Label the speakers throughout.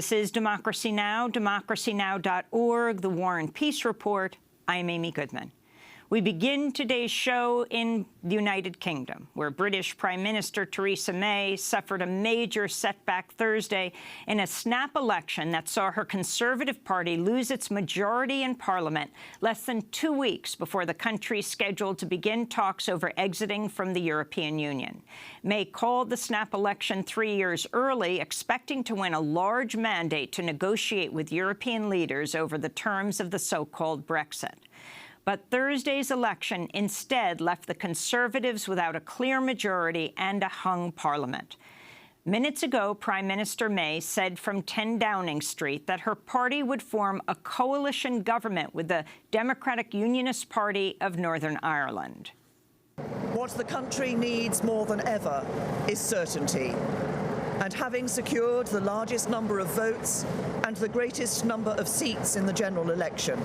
Speaker 1: This is Democracy Now!, democracynow.org, the War and Peace Report. I'm Amy Goodman. We begin today's show in the United Kingdom, where British Prime Minister Theresa May suffered a major setback Thursday in a snap election that saw her Conservative Party lose its majority in Parliament less than 2 weeks before the country scheduled to begin talks over exiting from the European Union. May called the snap election 3 years early, expecting to win a large mandate to negotiate with European leaders over the terms of the so-called Brexit. But Thursday's election instead left the Conservatives without a clear majority and a hung parliament. Minutes ago, Prime Minister May said from 10 Downing Street that her party would form a coalition government with the Democratic Unionist Party of Northern Ireland.
Speaker 2: What the country needs more than ever is certainty. And having secured the largest number of votes and the greatest number of seats in the general election,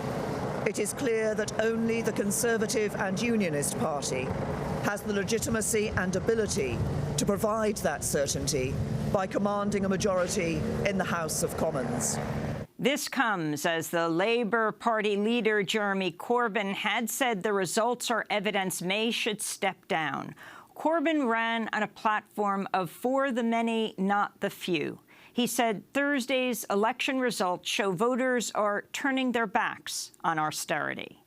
Speaker 2: it is clear that only the Conservative and Unionist Party has the legitimacy and ability to provide that certainty by commanding a majority in the House of Commons.
Speaker 1: This comes as the Labour Party leader, Jeremy Corbyn, had said the results are evidence May should step down. Corbyn ran on a platform of for the many, not the few. He said Thursday's election results show voters are turning their backs on austerity.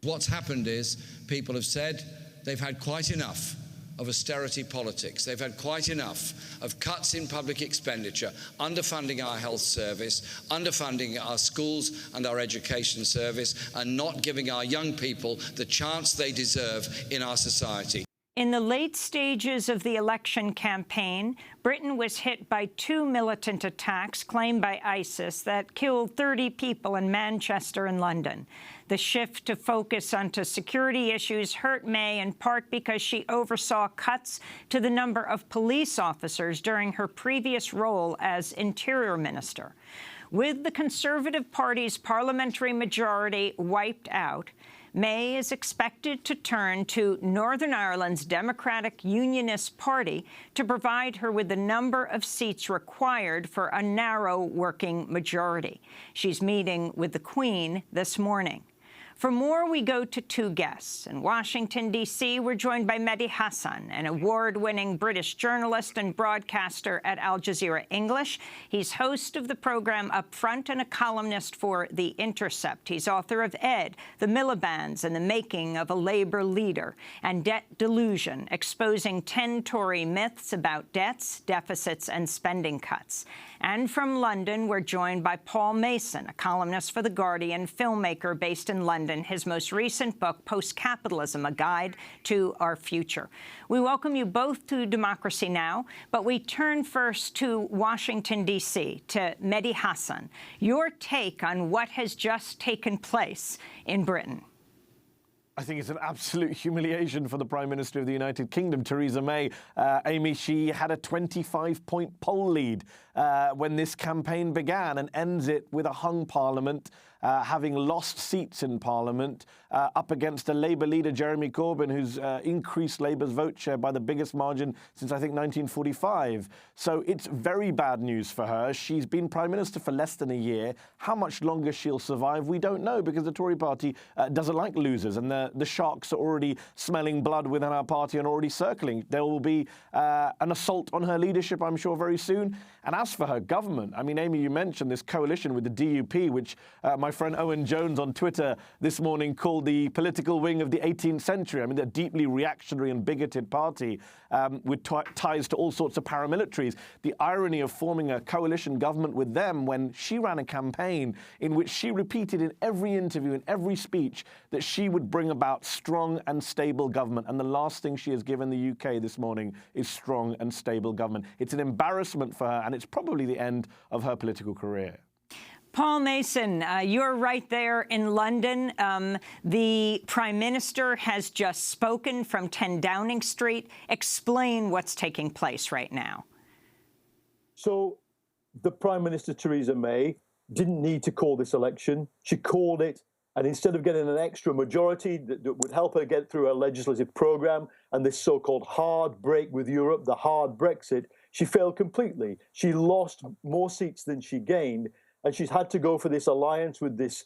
Speaker 3: What's happened is people have said they've had quite enough of austerity politics. They've had quite enough of cuts in public expenditure, underfunding our health service, underfunding our schools and our education service, and not giving our young people the chance they deserve in our society.
Speaker 1: In the late stages of the election campaign, Britain was hit by 2 militant attacks claimed by ISIS that killed 30 people in Manchester and London. The shift to focus onto security issues hurt May in part because she oversaw cuts to the number of police officers during her previous role as Interior Minister. With the Conservative Party's parliamentary majority wiped out, May is expected to turn to Northern Ireland's Democratic Unionist Party to provide her with the number of seats required for a narrow working majority. She's meeting with the Queen this morning. For more, we go to 2 guests. In Washington, D.C., we're joined by Mehdi Hasan, an award-winning British journalist and broadcaster at Al Jazeera English. He's host of the program Up Front and a columnist for The Intercept. He's author of Ed, The Miliband's and the Making of a Labour Leader, and Debt Delusion, exposing 10 Tory myths about debts, deficits and spending cuts. And from London, we're joined by Paul Mason, a columnist for The Guardian, filmmaker based in London. His most recent book, Post-Capitalism, A Guide to Our Future. We welcome you both to Democracy Now!, but we turn first to Washington, D.C., to Mehdi Hasan. Your take on what has just taken place in Britain.
Speaker 4: I think it's an absolute humiliation for the Prime Minister of the United Kingdom, Theresa May. Amy, she had a 25-point poll lead when this campaign began and ends it with a hung parliament, having lost seats in Parliament, up against a Labour leader, Jeremy Corbyn, who's increased Labour's vote share by the biggest margin since, I think, 1945. So it's very bad news for her. She's been Prime Minister for less than a year. How much longer she'll survive, we don't know, because the Tory party doesn't like losers, and the sharks are already smelling blood within our party and already circling. There will be an assault on her leadership, I'm sure, very soon. And as for her government, I mean, Amy, you mentioned this coalition with the DUP, which my friend Owen Jones on Twitter this morning called the political wing of the 18th century. I mean, they're a deeply reactionary and bigoted party with ties to all sorts of paramilitaries. The irony of forming a coalition government with them when she ran a campaign in which she repeated in every interview, in every speech, that she would bring about strong and stable government. And the last thing she has given the UK this morning is strong and stable government. It's an embarrassment for her, and it's probably the end of her political career.
Speaker 1: Paul Mason, you're right there in London. The Prime Minister has just spoken from 10 Downing Street. Explain what's taking place right now.
Speaker 5: So the Prime Minister, Theresa May, didn't need to call this election. She called it, and instead of getting an extra majority that would help her get through her legislative programme and this so-called hard break with Europe, the hard Brexit, She failed completely. She lost more seats than she gained, and she's had to go for this alliance with this,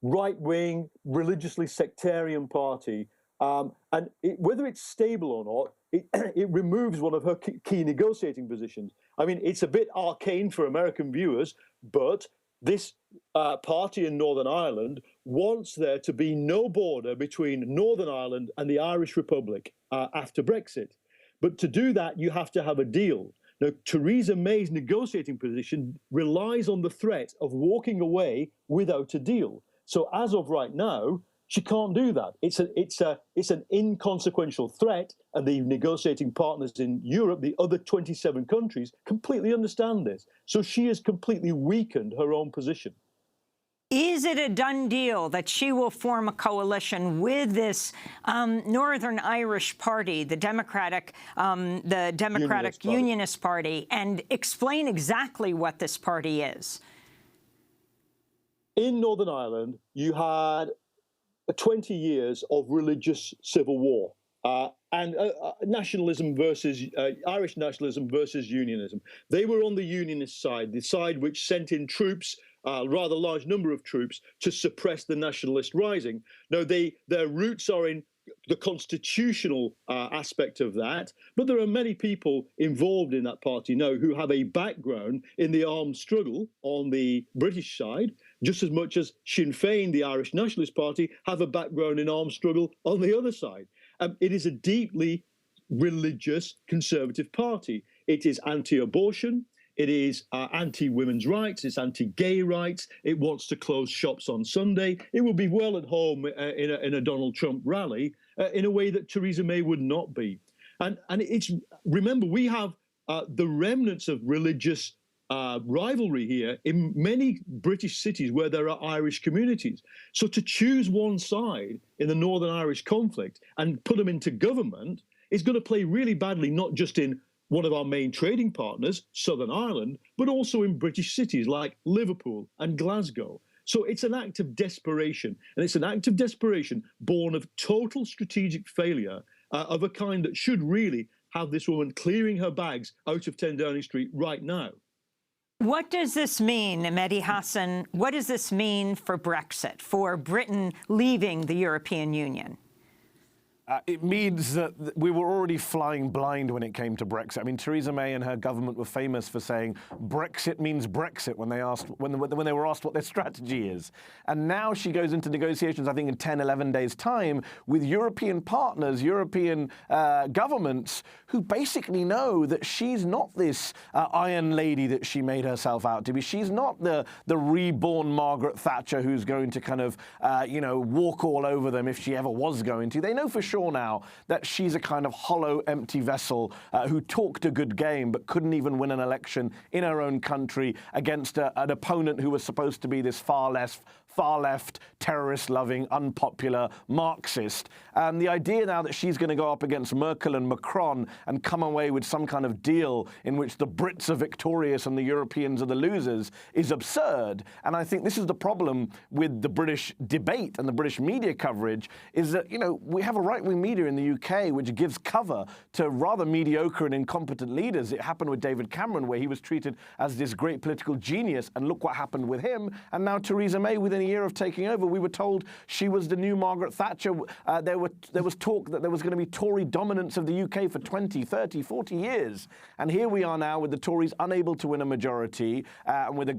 Speaker 5: right-wing, religiously sectarian party. Whether it's stable or not, it removes one of her key negotiating positions. I mean, it's a bit arcane for American viewers, but this party in Northern Ireland wants there to be no border between Northern Ireland and the Irish Republic after Brexit. But to do that, you have to have a deal. Now, Theresa May's negotiating position relies on the threat of walking away without a deal. So as of right now, she can't do that. It's an inconsequential threat, and the negotiating partners in Europe, the other 27 countries, completely understand this. So she has completely weakened her own position.
Speaker 1: Is it a done deal that she will form a coalition with this Northern Irish party, the Democratic Unionist Party, and explain exactly what this party is?
Speaker 5: In Northern Ireland, you had 20 years of religious civil war and nationalism versus Irish nationalism versus unionism. They were on the unionist side, the side which sent in troops, a rather large number of troops, to suppress the nationalist rising. Now, their roots are in the constitutional aspect of that, but there are many people involved in that party now who have a background in the armed struggle on the British side, just as much as Sinn Féin, the Irish Nationalist Party, have a background in armed struggle on the other side. It is a deeply religious conservative party. It is anti-abortion. It is anti-women's rights. It's anti-gay rights. It wants to close shops on Sunday. It will be well at home in a Donald Trump rally in a way that Theresa May would not be. And remember, we have the remnants of religious rivalry here in many British cities where there are Irish communities. So to choose one side in the Northern Irish conflict and put them into government is going to play really badly, not just in one of our main trading partners, Southern Ireland, but also in British cities like Liverpool and Glasgow. So it's an act of desperation, and it's an act of desperation born of total strategic failure of a kind that should really have this woman clearing her bags out of 10 Downing Street right now.
Speaker 1: What does this mean, Mehdi Hasan? What does this mean for Brexit, for Britain leaving the European Union?
Speaker 4: It means that we were already flying blind when it came to Brexit. I mean, Theresa May and her government were famous for saying Brexit means Brexit when they were asked what their strategy is. And now she goes into negotiations, I think, in 10, 11 days' time with European partners, European governments who basically know that she's not this iron lady that she made herself out to be. She's not the reborn Margaret Thatcher who's going to kind of, walk all over them if she ever was going to. They know for sure now that she's a kind of hollow, empty vessel who talked a good game but couldn't even win an election in her own country against an opponent who was supposed to be this far left, terrorist-loving, unpopular Marxist. And the idea now that she's going to go up against Merkel and Macron and come away with some kind of deal in which the Brits are victorious and the Europeans are the losers is absurd. And I think this is the problem with the British debate and the British media coverage, is that, we have a right-wing media in the UK which gives cover to rather mediocre and incompetent leaders. It happened with David Cameron, where he was treated as this great political genius, and look what happened with him. And now Theresa May, within a year of taking over, we were told she was the new Margaret Thatcher. There was talk that there was going to be Tory dominance of the UK for 20, 30, 40 years. And here we are now with the Tories unable to win a majority and with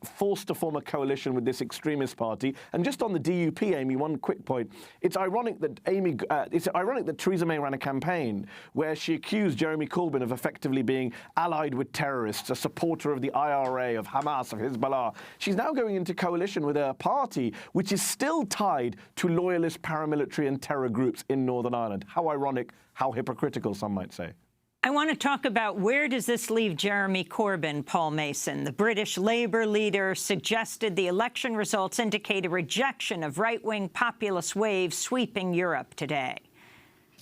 Speaker 4: forced to form a coalition with this extremist party. And just on the DUP, Amy, one quick point. It's ironic that Theresa May ran a campaign where she accused Jeremy Corbyn of effectively being allied with terrorists, a supporter of the IRA, of Hamas, of Hezbollah. She's now going into coalition with a party which is still tied to loyalist paramilitary and terror groups in Northern Ireland. How ironic, how hypocritical, some might say.
Speaker 1: I want to talk about where does this leave Jeremy Corbyn, Paul Mason. The British Labour leader suggested the election results indicate a rejection of right-wing populist waves sweeping Europe today.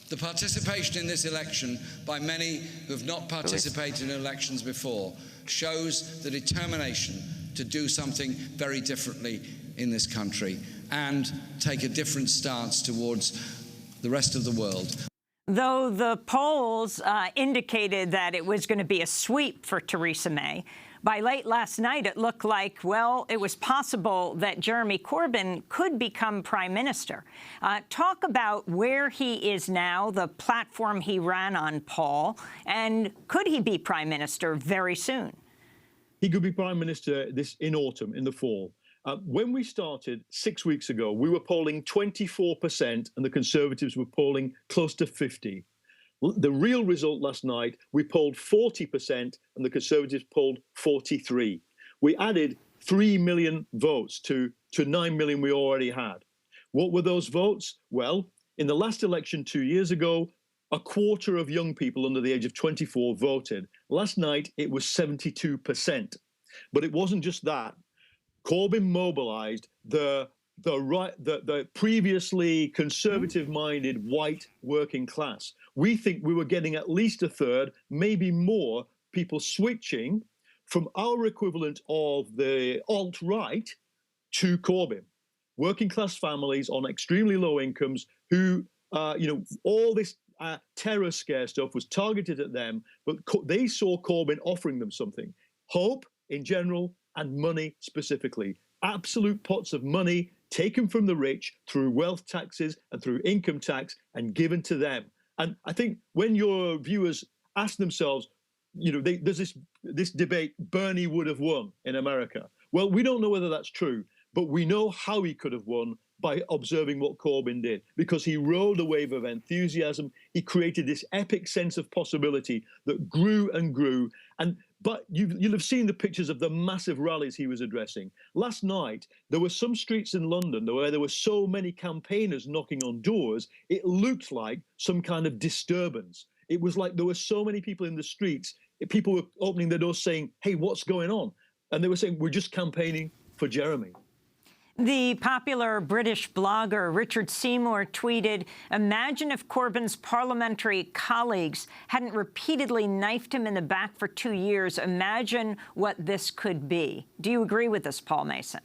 Speaker 3: The participation in this election by many who have not participated in elections before shows the determination to do something very differently in this country and take a different stance towards the rest of the world.
Speaker 1: Though the polls indicated that it was going to be a sweep for Theresa May, by late last night it looked like, well, it was possible that Jeremy Corbyn could become prime minister. Talk about where he is now, the platform he ran on, Paul, and could he be prime minister very soon?
Speaker 5: He could be prime minister in autumn, in the fall. When we started 6 weeks ago, we were polling 24% and the Conservatives were polling close to 50%. The real result last night, we polled 40% and the Conservatives polled 43%. We added 3 million votes to 9 million we already had. What were those votes? Well, in the last election 2 years ago, a quarter of young people under the age of 24 voted. Last night, it was 72%. But it wasn't just that. Corbyn mobilized the previously conservative-minded white working class. We think we were getting at least a third, maybe more, people switching from our equivalent of the alt-right to Corbyn. Working class families on extremely low incomes who, all this terror scare stuff was targeted at them, but they saw Corbyn offering them something. Hope in general and money specifically. Absolute pots of money taken from the rich through wealth taxes and through income tax and given to them. And I think when your viewers ask themselves, there's this debate, Bernie would have won in America. Well, we don't know whether that's true, but we know how he could have won by observing what Corbyn did, because he rode a wave of enthusiasm. He created this epic sense of possibility that grew and grew. But you'll have seen the pictures of the massive rallies he was addressing. Last night, there were some streets in London where there were so many campaigners knocking on doors, it looked like some kind of disturbance. It was like there were so many people in the streets, people were opening their doors saying, hey, what's going on? And they were saying, we're just campaigning for Jeremy.
Speaker 1: The popular British blogger Richard Seymour tweeted, imagine if Corbyn's parliamentary colleagues hadn't repeatedly knifed him in the back for 2 years. Imagine what this could be. Do you agree with this, Paul Mason?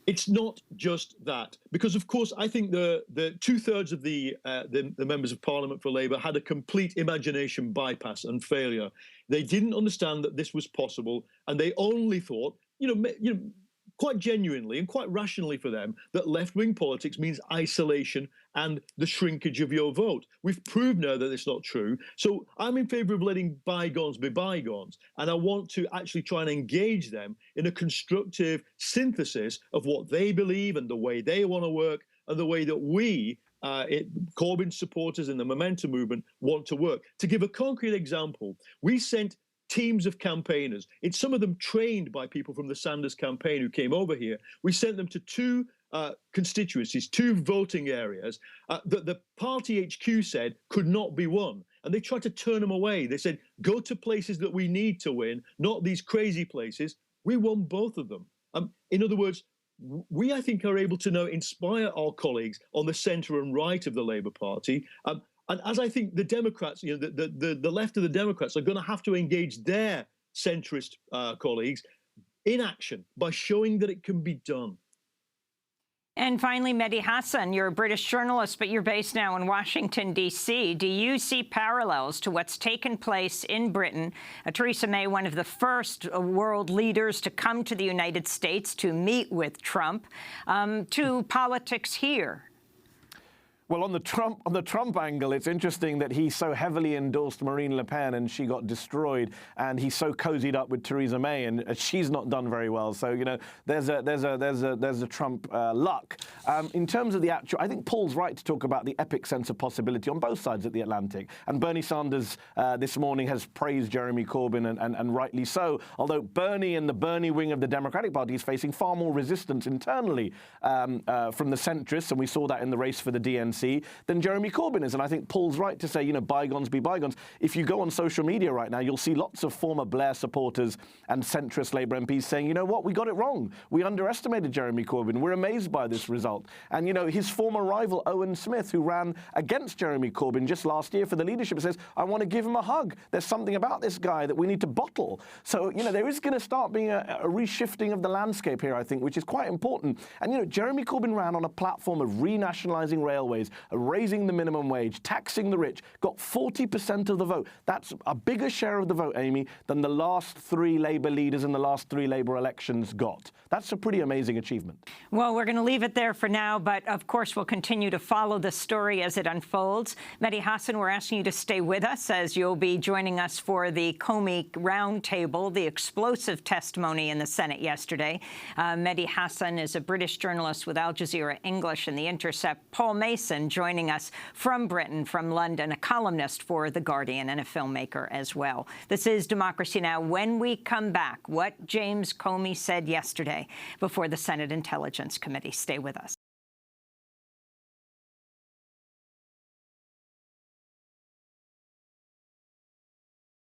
Speaker 5: It's not just that, because, of course, I think the two-thirds of the members of Parliament for Labour had a complete imagination bypass and failure. They didn't understand that this was possible, and they only thought, quite genuinely and quite rationally for them, that left-wing politics means isolation and the shrinkage of your vote. We've proved now that it's not true. So I'm in favour of letting bygones be bygones, and I want to actually try and engage them in a constructive synthesis of what they believe and the way they want to work and the way that we, Corbyn supporters in the Momentum movement, want to work. To give a concrete example, we sent teams of campaigners. It's some of them trained by people from the Sanders campaign who came over here. We sent them to two constituencies, two voting areas that the party HQ said could not be won. And they tried to turn them away. They said, go to places that we need to win, not these crazy places. We won both of them. In other words, we, I think, are able to now inspire our colleagues on the centre and right of the Labour Party. And as I think the Democrats, the left of the Democrats are going to have to engage their centrist colleagues in action by showing that it can be done.
Speaker 1: And finally, Mehdi Hassan, you're a British journalist, but you're based now in Washington, D.C. Do you see parallels to what's taken place in Britain? Theresa May, one of the first world leaders to come to the United States to meet with Trump, to politics here?
Speaker 4: Well, on the Trump angle, it's interesting that he so heavily endorsed Marine Le Pen and she got destroyed, and he so cozied up with Theresa May and she's not done very well. So there's a Trump luck. In terms of the actual, I think Paul's right to talk about the epic sense of possibility on both sides of the Atlantic. And Bernie Sanders this morning has praised Jeremy Corbyn and rightly so. Although Bernie and the Bernie wing of the Democratic Party is facing far more resistance internally from the centrists, and we saw that in the race for the DNC. Than Jeremy Corbyn is. And I think Paul's right to say, bygones be bygones. If you go on social media right now, you'll see lots of former Blair supporters and centrist Labour MPs saying, you know what, we got it wrong. We underestimated Jeremy Corbyn. We're amazed by this result. And, his former rival, Owen Smith, who ran against Jeremy Corbyn just last year for the leadership, says, I want to give him a hug. There's something about this guy that we need to bottle. So, there is going to start being a reshifting of the landscape here, I think, which is quite important. And, Jeremy Corbyn ran on a platform of renationalising railways, businesses, raising the minimum wage, taxing the rich, got 40% of the vote. That's a bigger share of the vote, Amy, than the last 3 Labour leaders in the last 3 Labour elections got. That's a pretty amazing achievement.
Speaker 1: Well, we're going to leave it there for now, but of course we'll continue to follow the story as it unfolds. Mehdi Hasan, we're asking you to stay with us as you'll be joining us for the Comey Roundtable, the explosive testimony in the Senate yesterday. Mehdi Hasan is a British journalist with Al Jazeera English and The Intercept. Paul Mason joining us from Britain, from London, a columnist for The Guardian and a filmmaker as well. This is Democracy Now! When we come back, what James Comey said yesterday before the Senate Intelligence Committee. Stay with us.